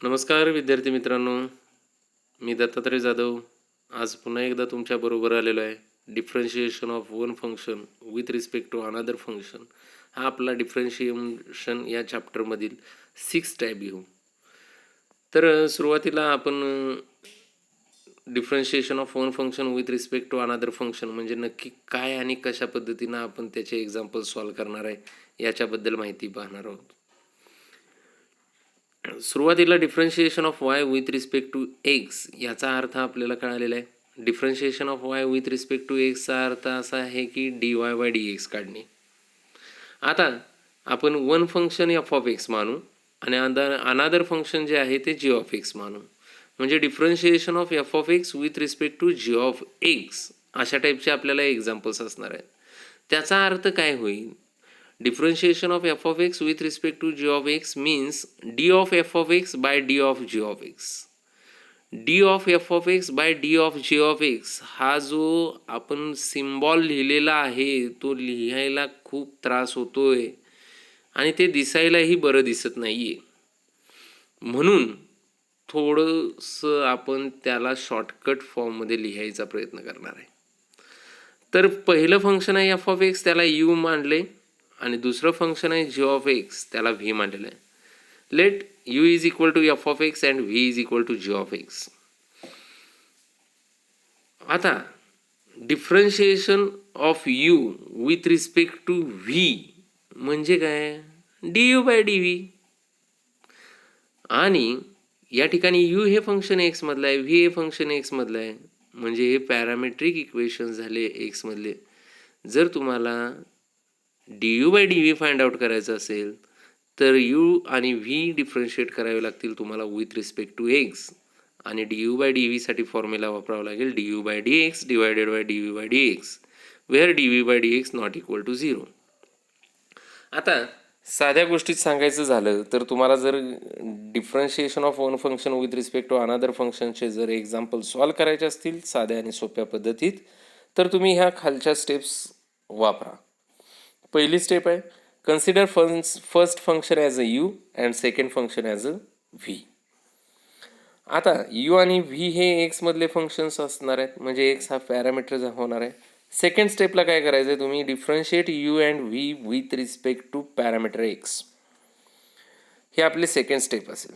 नमस्कार विद्यार्थी मित्रांनो, मी दत्तात्रय जाधव आज पुन्हा एकदा तुमच्याबरोबर आलेलो आहे. Differentiation of one function with respect to another function हा आपला डिफरन्शिएशन या चॅप्टरमधील 6 टाईप घेऊ. तर सुरुवातीला आपण differentiation of one function with respect to another function म्हणजे नक्की काय आणि कशा पद्धतीनं आपण त्याचे एक्झाम्पल सॉल्व करणार आहे याच्याबद्दल माहिती पाहणार आहोत. सुरुवातीला differentiation of y with respect to x याचा अर्थ आपल्याला कळालेला आहे. Differentiation of y with respect to एक्सचा अर्थ असा आहे की d y by d x काढणे. आता आपण one function f of x मानू आणि अनादर फंक्शन जे आहे ते जी ऑफ एक्स मानू. म्हणजे differentiation of f of x with respect to g of x अशा टाईपचे आपल्याला एक्झाम्पल्स असणार आहेत. त्याचा अर्थ काय होईल? Differentiation of f of x with respect to g of x means d of f of x by d of g of x. d of f of x by d of g of x हा जो आपण symbol लिहिलेला आहे तो लिहायला खूप त्रास होतोय आणि ते दिसायलाही बरं दिसत नाहीये. म्हणून थोडंसं आपण त्याला शॉर्टकट फॉर्ममध्ये लिहायचा प्रयत्न करणार आहे. तर पहिलं फंक्शन आहे एफ ऑफ एक्स, त्याला यू मानले आणि दुसरं फंक्शन आहे जी ऑफ एक्स, त्याला व्ही मानलेलं आहे. Let u is equal to f of x and v is equal to g of x. आता differentiation of u with respect to v म्हणजे काय? D u by d v. आणि या ठिकाणी you हे फंक्शन एक्स मधलं आहे, V हे फंक्शन एक्स मधलं आहे. म्हणजे हे पॅरामेट्रिक इक्वेशन झाले एक्स मधले. जर तुम्हाला d u by d v find out करायचं असेल तर यू आणि व्ही डिफरन्शिएट करावे लागतील तुम्हाला विथ रिस्पेक्ट टू एक्स. आणि डी यू बाय डी व्हीसाठी फॉर्म्युला वापरावा लागेल d u by d x divided by d v by d x, where d v by d x not equal to 0. आता साध्या गोष्टीत सांगायचं झालं तर तुम्हाला जर differentiation of one function with respect to another फंक्शनचे जर एक्झाम्पल सॉल्व करायचे असतील साध्या आणि सोप्या पद्धतीत तर तुम्ही ह्या खालच्या स्टेप्स वापरा. पहिली स्टेप आहे consider first function as a you and second function as a V. आता यू आणि व्ही हे एक्समधले फंक्शन्स असणार आहेत म्हणजे एक्स हा पॅरामीटर होणार आहे. सेकंड स्टेपला काय करायचं आहे तुम्ही differentiate u and v with respect to parameter x. हे आपले सेकंड स्टेप असेल.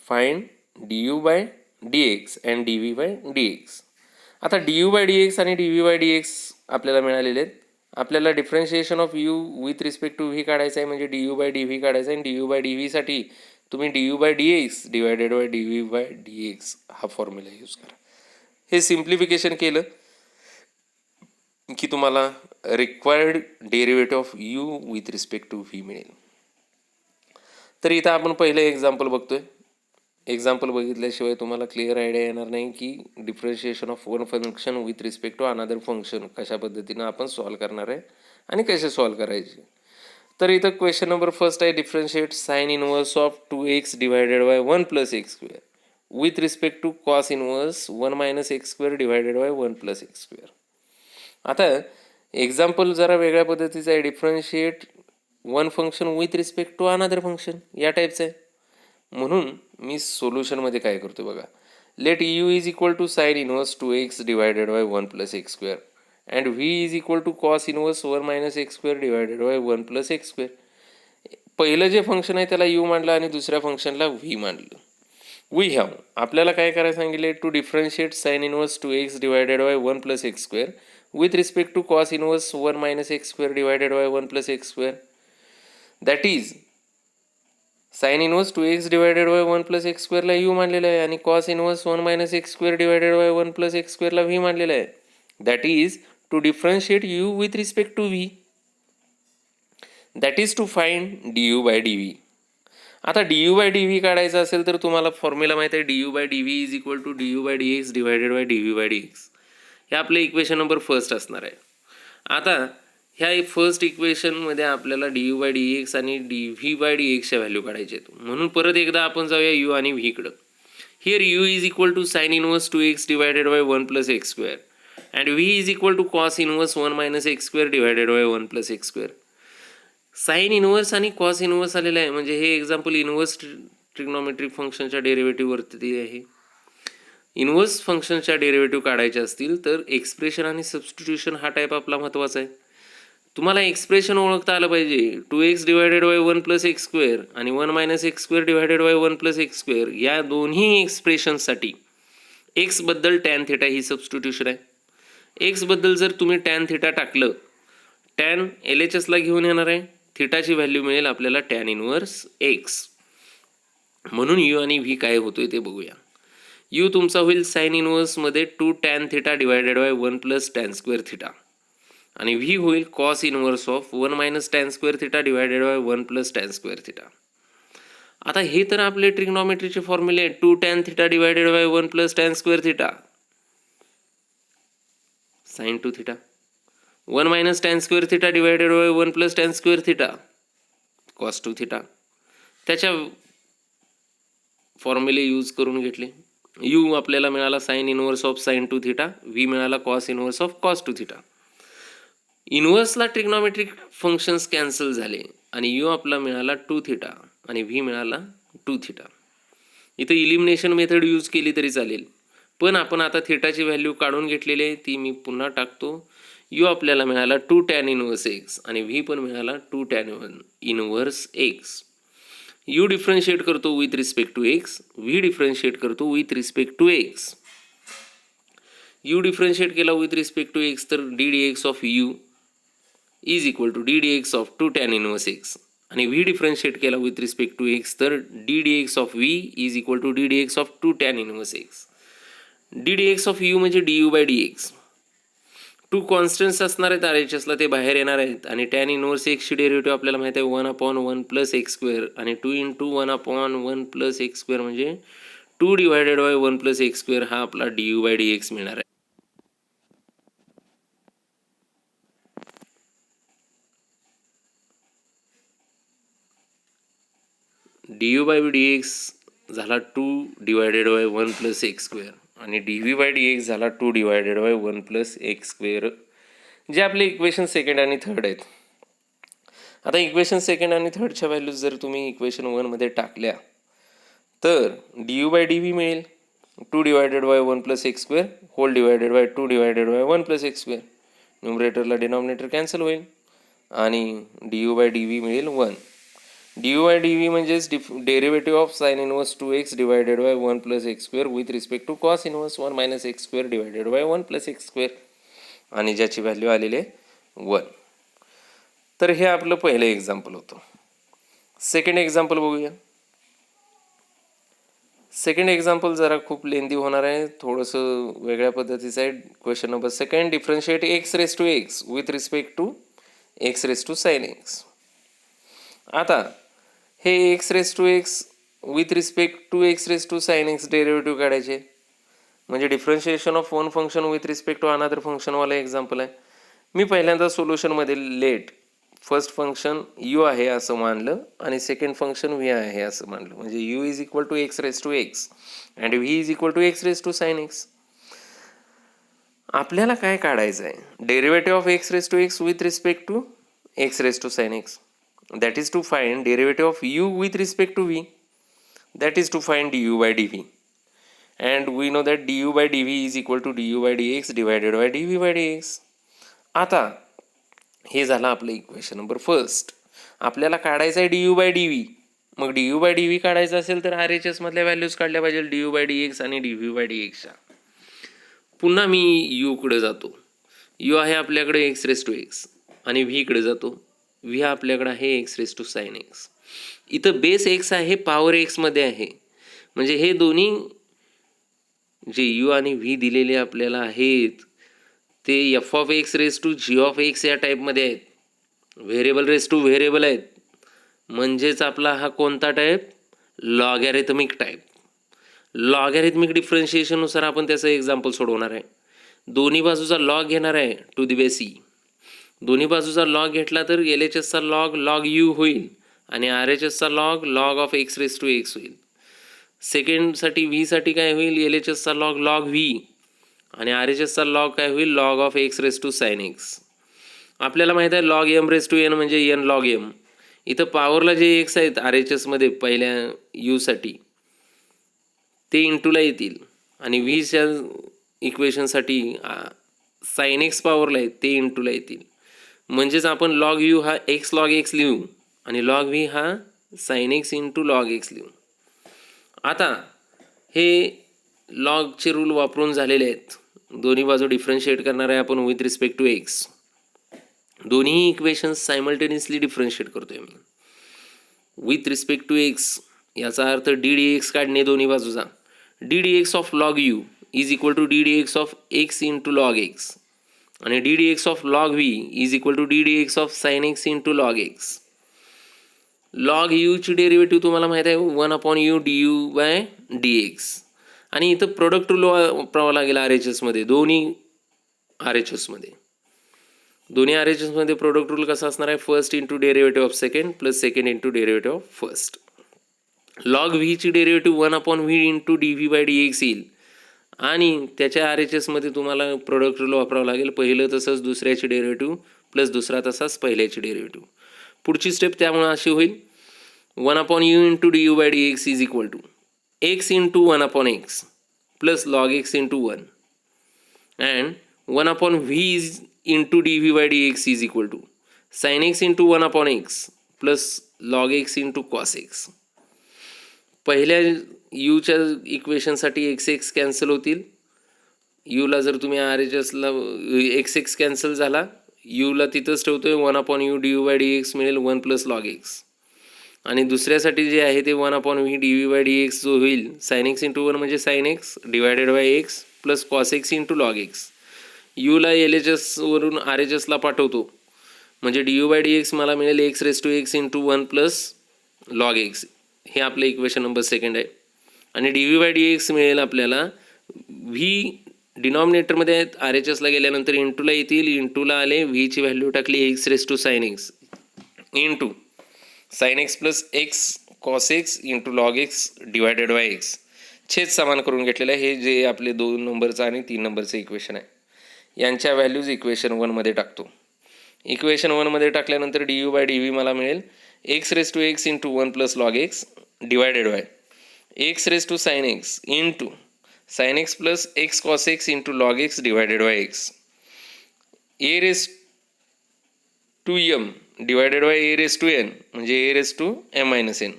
Find d u by d x and d v by d x. आता d u by d x आणि d v by d x आपल्याला मिळालेले आहेत. आपल्याला differentiation of u with respect to v काढायचं आहे म्हणजे d u by d v काढायचं आहे. आणि डी यू बाय डी व्हीसाठी तुम्ही D u by d x divided by d v by d x हा फॉर्म्युला यूज करा. हे सिम्प्लिफिकेशन केलं की तुम्हाला required derivative of u with respect to v मिळेल. तर इथं आपण पहिलं एक्झाम्पल बघतोय. एक्झाम्पल बघितल्याशिवाय तुम्हाला क्लिअर आयडिया येणार नाही की differentiation of one function with respect to another function कशा पद्धतीनं आपण सॉल्व करणार आहे आणि कसे सॉल्व करायचे. तर इथं क्वेश्चन नंबर फर्स्ट आहे differentiate sine inverse of 2x divided by 1 plus x square with respect to cos inverse 1 minus x square divided by 1 plus x square. आता एक्झाम्पल जरा वेगळ्या पद्धतीचं आहे. Differentiate one function with respect to another function या टाईपचं आहे. म्हणून मी सोल्युशनमध्ये काय करतो बघा. Let u is equal to sine inverse 2x divided by 1 plus x square and v is equal to cos inverse 1 minus x square divided by 1 plus x square. पहिलं जे फंक्शन आहे त्याला यू मानलं आणि दुसऱ्या फंक्शनला व्ही मानलं. We have आपल्याला काय करायला सांगितले to differentiate sine inverse 2x divided by 1 plus x square with respect to cos inverse 1 minus x square divided by 1 plus x square. That is sine inverse 2x divided by 1 plus x स्क्वेअरला u मानलेलं आहे आणि cos inverse 1 minus x square divided by 1 plus x स्क्वेअरला v मानलेलं आहे. That is to differentiate u with respect to v. That is to find d u by d v. आता d u by d v काढायचं असेल तर तुम्हाला formula माहिती आहे d u by d v is equal to d u by d x divided by d v by d x. हे आपलं equation number first असणार आहे. आता ह्या फर्स्ट इक्वेशनमध्ये आपल्याला d u by d x आणि डी व्ही बाय डी एक्सच्या व्हॅल्यू काढायचे आहेत. म्हणून परत एकदा आपण जाऊया यू आणि व्हीकडं. Here u is equal to sine inverse 2x divided by 1 plus x square and v is equal to cos inverse 1 minus x square divided by 1 plus x square. Sine inverse आणि cos inverse आलेलं आहे म्हणजे हे example inverse trigonometric फंक्शनच्या डेरिव्हेटिव्हवरती आहे. Inverse फंक्शनच्या derivative काढायचे असतील तर एक्सप्रेशन आणि सबस्टिट्यूशन हा टाईप आपला महत्त्वाचा आहे. तुम्हाला एक्सप्रेशन ओळखता आलं पाहिजे. 2x divided by 1 plus x square आणि 1 minus x square divided by 1 plus x square या दोन्ही एक्सप्रेशनसाठी एक्सबद्दल टॅन थिटा ही सबस्टिट्यूशन आहे. एक्सबद्दल जर तुम्ही टॅन थिटा टाकलं, टॅन LHSला घेऊन येणार आहे, थिटाची व्हॅल्यू मिळेल आपल्याला टॅन इनव्हर्स एक्स. म्हणून यू आणि व्ही काय होतोय ते बघूया. यू तुमचा होईल साईन इनव्हर्समध्ये 2 tan theta divided by 1 plus tan square theta आणि व्ही होईल cos inverse of 1 minus tan square theta divided by 1 plus tan square theta. आता हे तर आपले ट्रिग्नॉमेट्रीचे फॉर्म्युले आहेत. 2 tan theta divided by 1 plus tan square theta sine 2 theta, 1 minus tan square theta divided by 1 plus tan square theta cos 2 theta. त्याच्या फॉर्म्युले use करून घेतले. यू आपल्याला मिळाला sine inverse of sine 2 theta, v मिळाला cos inverse of cos 2 theta. इनव्हर्सला trigonometric functions cancel झाले आणि यू आपला मिळाला 2 थिटा आणि व्ही मिळाला 2 थिटा. इथं इलिमिनेशन मेथड यूज केली तरी चालेल, पण आपण आता थिटाची व्हॅल्यू काढून घेतलेली आहे, ती मी पुन्हा टाकतो. यू आपल्याला मिळाला 2 टॅन इनव्हर्स एक्स आणि व्ही पण मिळाला 2 tan inverse x. U differentiate करतो with respect to x, v differentiate करतो with respect to x. U differentiate केला विथ रिस्पेक्ट टू एक्स तर d d x of u is equal to d d x of 2 tan inverse x आणि v differentiate केला with respect to x तर d d x of v is equal to d d x of 2 tan inverse x. D d x of u म्हणजे d u by d x. 2 constants असणार आहेत RHSला, ते बाहेर येणार आहेत आणि टॅन इनव्हर्स एक्सची डेरिव्हेटिव्ह आपल्याला माहिती आहे 1/1 प्लस एक्स स्क्वेअर आणि 2 इंटू 1/1 प्लस एक्स स्क्वेअर म्हणजे 2 divided by 1 plus x square हा आपला d u by d x मिळणार आहे. D u by d x झाला 2 divided by 1 plus x square आणि d v by d x झाला 2 divided by 1 plus x square, जे आपले इक्वेशन सेकंड आणि थर्ड आहेत. आता इक्वेशन सेकंड आणि थर्डच्या व्हॅल्यूज जर तुम्ही इक्वेशन 1मध्ये टाकल्या तर d u by d v मिळेल 2 divided by 1 plus x square whole divided by 2 divided by 1 plus x square. न्युमरेटरला डिनॉमिनेटर कॅन्सल होईल आणि d u by d v मिळेल 1. D u by d v म्हणजेच derivative of sine inverse 2x divided by 1 plus x square with respect to cos inverse 1 minus x square divided by 1 plus x square आणि ज्याची value आलेली आहे 1. तर हे आपलं पहिलं एक्झाम्पल होतं. सेकंड एक्झाम्पल बघूया. सेकंड एक्झाम्पल जरा खूप लेंदी होणार आहे, थोडंसं वेगळ्या पद्धतीचं आहे. Question number second, differentiate x raise to x with respect to x raise to sine x. आता हे x raise to x with respect to x raise to sine x derivative काढायचे म्हणजे differentiation of one function with respect to another फंक्शनवाला example आहे. मी पहिल्यांदा सोल्युशनमध्ये let first function u आहे असं मानलं आणि सेकंड फंक्शन व्ही आहे असं मानलं, म्हणजे u is equal to x raise to x and v is equal to x raise to sine x. आपल्याला काय काढायचं आहे? Derivative of x raise to x with respect to x raise to sine x. That is to find derivative of u with respect to v. That is to find du by dv. And we know that du by dv is equal to du by dx divided by dv by dx. आता हे झालं आपलं equation number first. आपल्याला काढायचं आहे du by dv. मग du by dv काढायचं असेल तर RHS मधल्या व्हॅल्यूज काढल्या पाहिजे du by dx आणि dv by dxच्या. पुन्हा मी u कडे जातो. u आहे आपल्याकडे x रेस टू x आणि v कडे जातो. व्ही आपल्याकडे आहे x raise to sine x. इथं बेस एक्स आहे, पॉवर एक्स मध्ये आहे, म्हणजे हे दोन्ही जे यू आणि व्ही दिलेले आपल्याला आहेत ते f of x raise to g of x या टाईपमध्ये आहेत. व्हेरिएबल रेस टू व्हेरिएबल आहेत, म्हणजेच आपला हा कोणता टाईप? Logarithmic type. लॉगॅरिथमिक डिफरन्शिएशननुसार आपण त्याचं एक्झाम्पल सोडवणार आहे. दोन्ही बाजूचा लॉग घेणार आहे टू दी बेस ई. दोन्ही बाजूचा लॉग घेतला तर LHSचा लॉग लॉग यू होईल आणि RHSचा log log of x raise to x होईल. सेकंडसाठी व्हीसाठी काय होईल? LHSचा लॉग लॉग व्ही आणि RHSचा लॉग काय होईल? Log of x raise to sine x. आपल्याला माहीत आहे log m raise to n म्हणजे एन लॉग एम. इथं पॉवरला जे एक्स आहेत आर एच एसमध्ये पहिल्या यूसाठी ते इंटूला येतील आणि व्हीच्या इक्वेशनसाठी साइन एक्स पॉवरला आहेत ते इंटूला येतील. म्हणजेच आपण लॉग यू हा एक्स लॉग एक्स लिहू आणि लॉग व्ही हा sign x into log x लिहू. आता हे लॉगचे रूल वापरून झालेले आहेत. दोन्ही बाजू डिफरन्शिएट करणार आहे आपण विथ रिस्पेक्ट टू एक्स. दोन्ही इक्वेशन्स सायमल्टेनियसली डिफरन्शिएट करतोय मी विथ रिस्पेक्ट टू एक्स. याचा अर्थ डी डी एक्स काढणे दोन्ही बाजूचा. D d x of log u is equal to d d x of x into log x आणि d d x of log v is equal to d d x of sine x into log x. Log यूची derivative तुम्हाला माहीत आहे 1/u du bye d x. आणि इथं product rule वापरावा लागेल R H एसमध्ये. दोन्ही आर एच एसमध्ये प्रोडक्ट रूल कसा असणार आहे? First into derivative of second plus second into derivative of first. Log व्हीची derivative 1/v into d v by d x येईल आणि त्याच्या आर एच एसमध्ये तुम्हाला प्रोडक्ट रूल वापरावं लागेल. पहिलं तसंच दुसऱ्याची डेरिव्हेटिव्ह प्लस दुसरा तसाच पहिल्याची डेरिव्हेटिव्ह. पुढची स्टेप त्यामुळे अशी होईल 1/u into d u by d x is equal to x into 1/x plus log x into 1 and 1/v is into d v by d x is equal to sine x into 1/x plus log x into cos x. पहिल्या यूच्या इक्वेशनसाठी x x cancel होतील. यूला जर तुम्ही R H एसला x x cancel झाला, यूला तिथंच ठेवतोय 1/u d u by d x मिळेल 1 प्लस लॉग एक्स. आणि दुसऱ्यासाठी जे आहे ते 1/v d v by d x जो होईल साइन एक्स इंटू 1 म्हणजे sine x divided by x plus cos x into log x. यूला एल एच एसवरून आर एच एसला पाठवतो म्हणजे d u by d x मला मिळेल x raise to x into 1 plus log x. हे आपलं इक्वेशन नंबर सेकंड आहे. आणि d v by d x मिळेल आपल्याला व्ही डिनॉमिनेटरमध्ये आहेत आर एच एसला गेल्यानंतर इंटूला येतील. इंटूला आले व्हीची व्हॅल्यू टाकली x raise to sine x into sine x plus x cos x into log x divided by x. छेद समान करून घेतलेलं आहे. हे जे आपले 2 नंबरचं आणि 3 नंबरचं इक्वेशन आहे यांच्या व्हॅल्यूज इक्वेशन 1मध्ये टाकतो. इक्वेशन 1मध्ये टाकल्यानंतर d u by d v मला मिळेल x raise to x into 1 plus log x divided by x raise to sine x into sine x plus x cos x into log x divided by x. A raise to m divided by a raise to n म्हणजे a raise to m minus n.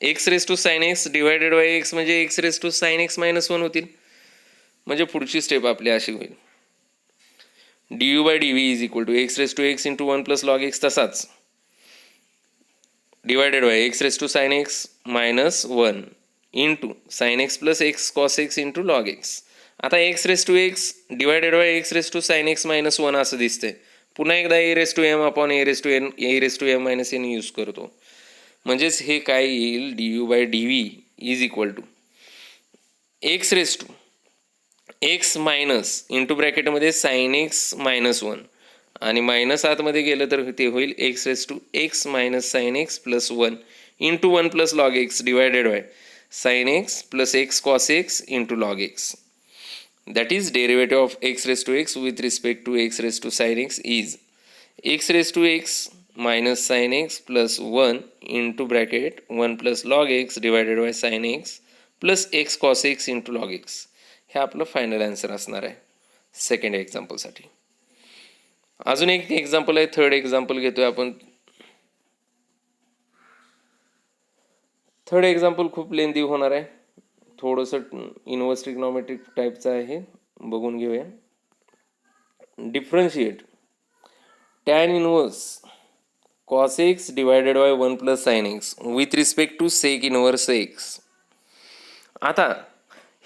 X raise to sine x divided by x म्हणजे x raise to sine x minus 1 होतील. म्हणजे पुढची step आपली अशी होईल d u by d v is equal to x raise to x into 1 plus log x तसाच divided by x raise to sine x minus 1 into sine x plus x cos x into log x. आता x raise to x divided by x raise to sine x minus 1 असं दिसतंय. पुन्हा एकदा a raise to m upon A raise to n a raise to m minus n use करतो. म्हणजेच हे काय येईल d u by d v is equal to x raise to x minus into ब्रॅकेटमध्ये साइन एक्स मायनस 1 आणि minus आतमध्ये गेलं तर ते होईल x raise to x minus sine x plus 1 into 1 plus log x divided by sine x plus x cos x into log x. That is derivative of x raised to x with respect to x raised to sin x is x raised to x minus sin x plus 1 into bracket 1 plus log x divided by sin x plus x cos x into log x. हे आपलं final answer असणार आहे second एक्झाम्पलसाठी. अजून एक example आहे, third example घेतोय आपण. Third example खूप लेंदी होणार आहे, थोडंसं इन्व्हर्स ट्रिग्नॉमेट्रिक टाईपचं आहे, बघून घेऊया. Differentiate tan inverse cos x divided by 1 plus sine x with respect to sec inverse x. आता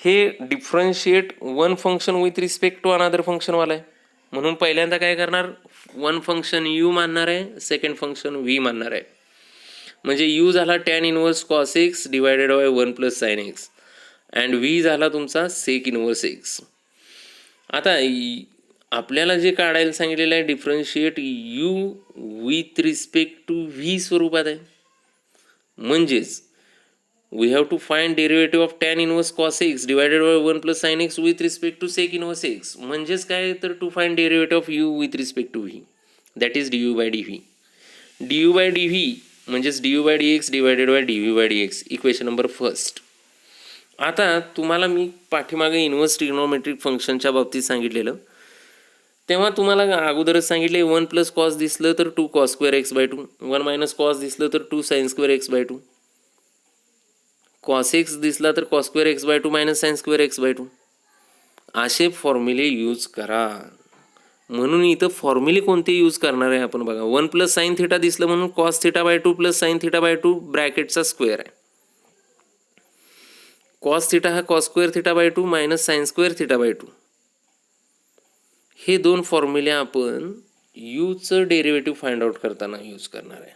हे differentiate one function with respect to another फंक्शनवाला आहे. म्हणून पहिल्यांदा काय करणार, वन फंक्शन यू मानणार आहे, सेकंड फंक्शन व्ही मानणार आहे. म्हणजे यू झाला tan inverse cos x divided by 1 plus sine x and v झाला तुमचा सेक इनवर्स एक्स. आता आपल्याला जे काढायला सांगितलेलं आहे differentiate u with respect to v स्वरूपात आहे. म्हणजेच we have to find derivative of tan inverse cos x divided by 1 plus sine x with respect to sec inverse x. म्हणजेच काय तर to find derivative of u with respect to v, that is d u by d v. D u by d v म्हणजेच d u by d x divided by d v by d x, equation number first. आता तुम्हाला मी पाठीमागे inverse trigonometric फंक्शनच्या बाबतीत सांगितलेलं, तेव्हा तुम्हाला अगोदरच सांगितले 1 प्लस कॉस दिसलं तर 2 cos square x by 2, 1 minus cos दिसलं तर 2 sine square x by 2, cos x दिसला तर cos square x by 2 minus sine square x by 2. असे फॉर्म्युले यूज करा. म्हणून इथं फॉर्म्युले कोणते यूज करणार आहे आपण बघा. 1 प्लस साइन थिटा दिसलं म्हणून cos theta by 2 plus sine theta by 2 ब्रॅकेटचा स्क्वेअर आहे. कॉस थिटा हा cos square theta by 2 minus sine square theta by 2. हे दोन फॉर्म्युले आपण यूचं डेरिव्हेटिव्ह फाइंड आउट करताना यूज करणार आहे.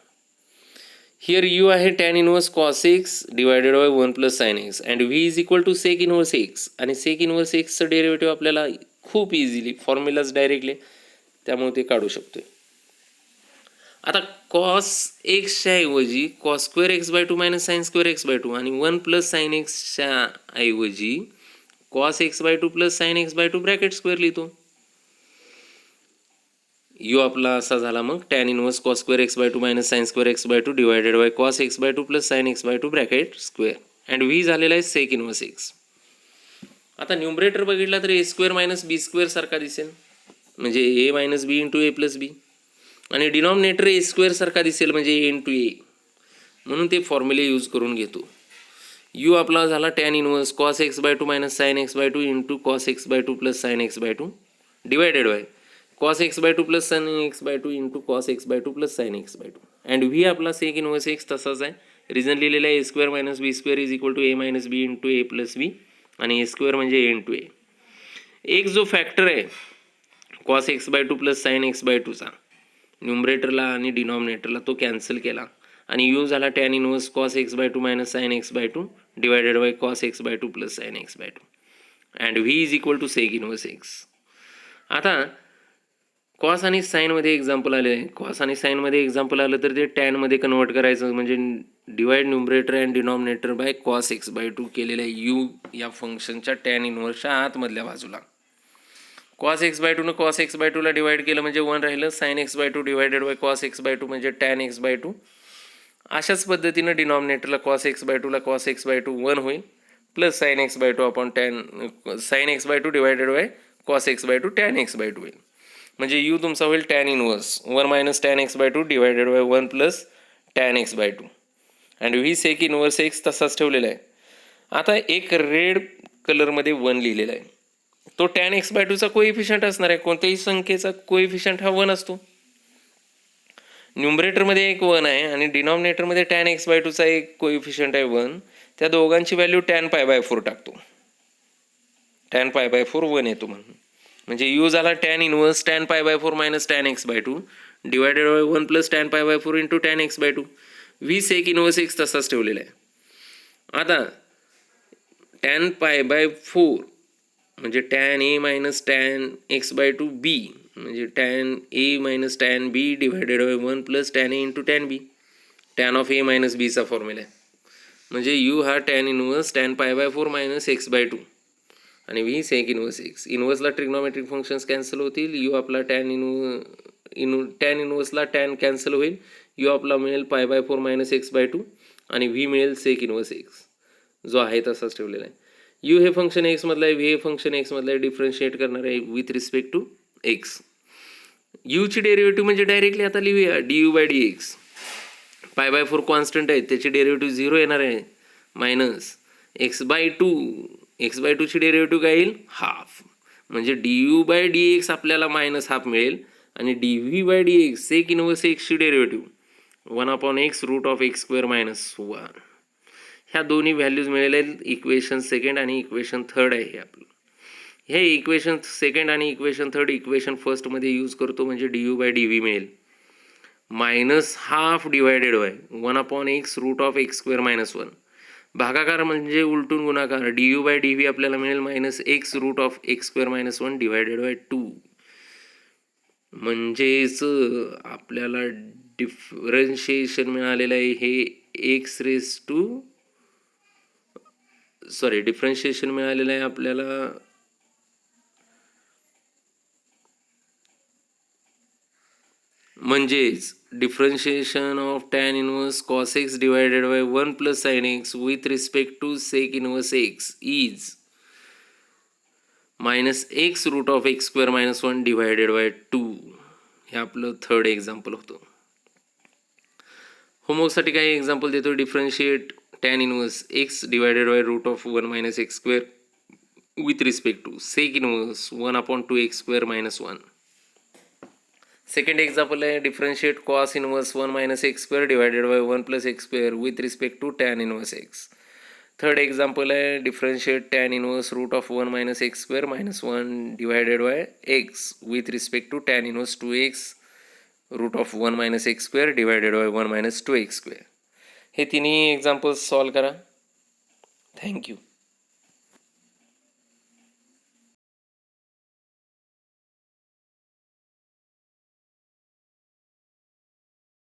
हिअर यू आहे tan inverse cos x divided by 1 plus sine x and v is equal to sec inverse x. आणि सेक इनवर्स एक्सचं डेरिव्हेटिव्ह आपल्याला खूप इझिली फॉर्म्युलाच डायरेक्टली, त्यामुळे ते काढू शकतोय. आता कॉस एक्सच्या ऐवजी cos square x by 2 minus sine square x by 2 आणि 1 प्लस साइन एक्सच्या ऐवजी cos x by 2 plus sine x by 2 bracket square लिहितो. यू आपला असा झाला मग tan inverse cos square x by 2 minus sine square x by 2 divided by cos x by 2 plus sine x by 2 bracket square and v झालेला आहे sec inverse x. आता numerator बघितला तर ए स्क्वेअर मायनस बी स्क्वेअर सारखा दिसेल, म्हणजे ए minus b into ए plus बी. आणि denominator ए square सारखा दिसेल, म्हणजे ए इंटू ए. म्हणून ते फॉर्म्युले यूज करून घेतो. यू आपला झाला tan inverse cos x by 2 minus sine x by 2 into cos x by 2 plus sine x by 2 divided by cos x by 2 plus sine x by 2 into cos x by 2 plus sine x by 2. And v आपला sec inverse x तसाच आहे. Reason लिहिलेला आहे a square minus b square is equal to a minus b into A plus बी. आणि ए square म्हणजे ए into ए. एक जो factor आहे cos x by 2 plus sine x by 2चा न्यूमरेटरला आणि डिनॉमिनेटरला तो कॅन्सल केला आणि यू झाला tan inverse cos x by 2 minus sine x by 2 divided by cos x by 2 plus sine x by 2 and v is equal to sec inverse x. आता cos आणि साईनमध्ये एक्झाम्पल आले आहे. कॉस आणि साईनमध्ये एक्झाम्पल आलं तर ते टॅनमध्ये कन्वर्ट करायचं, म्हणजे divide numerator and denominator by cos x by 2 केलेलं आहे यू या फंक्शनच्या टॅन इनवर्सच्या आतमधल्या बाजूला. Cos x by 2 cos x by 2ला डिवाइड केलं म्हणजे 1 राहिलं. Sine x by 2 divided by cos x by 2 म्हणजे टॅन एक्स बाय 2. अशाच पद्धतीनं डिनॉमिनेटरला कॉस एक्स बाय 2ला कॉस एक्स बाय 2 1 होईल plus sine x by 2 upon tan sine x by 2 divided by cos x by 2 tan x by 2 होईल. म्हणजे u तुमचा होईल tan inverse 1 minus tan x by 2 divided by 1 plus tan x by 2 and v sec inverse x तसाच ठेवलेला आहे. आता एक red कलरमध्ये 1 लिहिलेला आहे. तो टॅन एक्स बाय 2चा कोइफिशियंट असणार आहे. कोणत्याही संख्येचा कोइफिशियंट हा 1 असतो. न्यूमरेटरमध्ये एक 1 आहे आणि डिनॉमिनेटरमध्ये टॅन एक्स बाय 2चा एक कोइफिशियंट आहे 1. त्या दोघांची व्हॅल्यू टॅन पाय बाय 4 टाकतो. टॅन पाय बाय 4 1 येतो म्हणून. म्हणजे यू झाला tan inverse tan pi by 4 minus tan x by 2 divided by 1 plus tan pi by 4 into tan x by 2. V sec inverse x तसाच ठेवलेला आहे. आता tan pi by 4 म्हणजे tan A minus tan x by 2 B म्हणजे tan A minus tan B divided by 1 plus tan A into tan B. Tan of A minus बीचा formula आहे. म्हणजे u हा tan inverse tan pi by 4 minus x by 2 आणि v sec inverse x. इनवर्सला trigonometric functions cancel होतील. U आपला tan इनवर्सला tan cancel होईल. यू आपला मिळेल पाय बाय 4 मायनस एक्स बाय 2 आणि व्ही मिळेल सेक इनवर्स एक्स जो आहे तसाच ठेवलेला आहे. यू हे फंक्शन एक्समधलं आहे, व्ही हे फंक्शन एक्समधलं आहे. डिफरन्शिएट करणार आहे विथ रिस्पेक्ट टू एक्स. यूची डेरिव्हेटिव्ह म्हणजे डायरेक्टली आता लिहूया d u by d x. Pi by 4 constant आहे, त्याची डेरिव्हेटिव्ह 0 येणार आहे minus x by 2. X by 2ची डेरिव्हेटिव्ह काय येईल हाफ. म्हणजे d u by d x आपल्याला मायनस हाफ मिळेल आणि d v by d x sec inverse एक्सची derivative 1 upon x root of x square minus 1. ह्या दोन्ही व्हॅल्यूज मिळालेले आहेत. इक्वेशन सेकंड आणि इक्वेशन थर्ड आहे हे आपलं. हे इक्वेशन सेकंड आणि इक्वेशन थर्ड इक्वेशन फर्स्टमध्ये यूज करतो म्हणजे d u by d v मिळेल minus half divided by 1 upon x root of x square minus 1. भागाकार म्हणजे उलटून गुणाकार. D u by d v आपल्याला मिळेल minus x root of x square minus 1 divided by 2. म्हणजेच आपल्याला डिफरन्शिएशन मिळालेलं आहे हे डिफरन्शिएशन मिळालेलं आहे आपल्याला म्हणजेच differentiation of tan inverse cos x divided by 1 plus sine x with respect to sec inverse x is minus x root of x square minus 1 divided by 2. हे आपलं थर्ड एक्झाम्पल होतं. होमवर्कसाठी काही एक्झाम्पल देतो. Differentiate tan inverse x divided by root of 1 minus x square with respect to sec inverse 1 upon 2 x square minus 1. Second example है differentiate cos inverse 1 minus x square divided by 1 plus x square with respect to tan inverse x. Third example है differentiate tan inverse root of 1 minus x square minus 1 divided by x with respect to tan inverse 2x root of 1 minus x square divided by 1 minus 2x square. हे तिन्ही examples solve करा. Thank you.